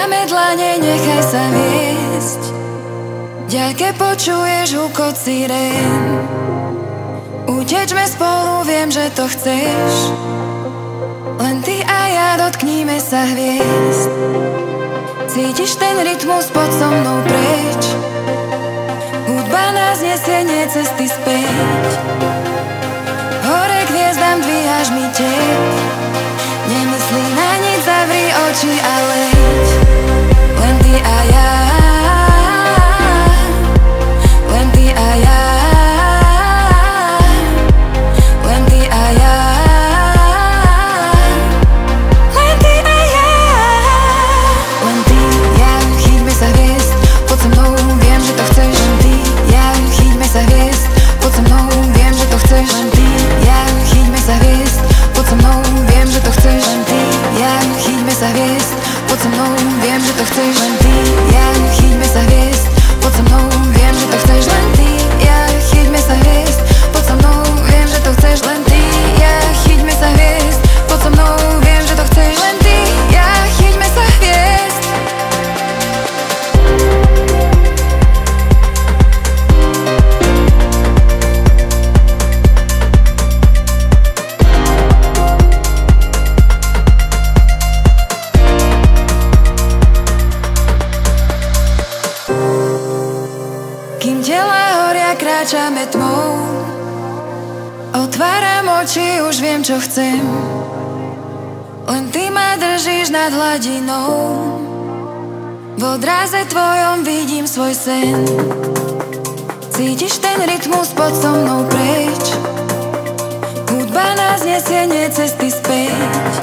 Priame dlane, nechaj sa viesť. Ďalke počuješ hukot sirén. Utečme spolu, viem, že to chceš. Len ty a ja, dotkníme sa hviezd. Cítiš ten rytmus, poď so mnou preč. Hudba nás nesie, nie cesty späť. Hore k hviezdám dvíhaš mi tep. Nemyslí na nič, zavri oči a leď. Len ty a ja, len ty a ja, len ty a ja, len ty a ja, len ty, ja, chyťme sa hviezd. Poď so mnou, viem, že to chceš. Len ty, ja, chyťme sa hviezd. Poď so mnou, viem, že to chceš. Len ty, ja, chyťme sa hviezd. Poď so mnou, viem, že to chceš. Len ty, ja, chyťme sa hviezd. Poď so mnou, viem, že to chceš. Len ty, ja, chyťme sa hviezd. Poď so mnou, viem, že to chceš. Len ty, ja, chyťme sa hviezd. Poď so mnou, viem, že to chceš. Len ty, ja, chyťme sa hviezd. Poď so mnou, viem, že to chceš. Len ty, ja, chyťme sa hviezd. Kým tela horia, kráčame tmou. Otváram oči, už viem, čo chcem. Len ty ma držíš nad hladinou. V odraze tvojom vidím svoj sen. Cítiš ten rytmus, poď so mnou preč. Hudba nás nesie, nie cesty späť.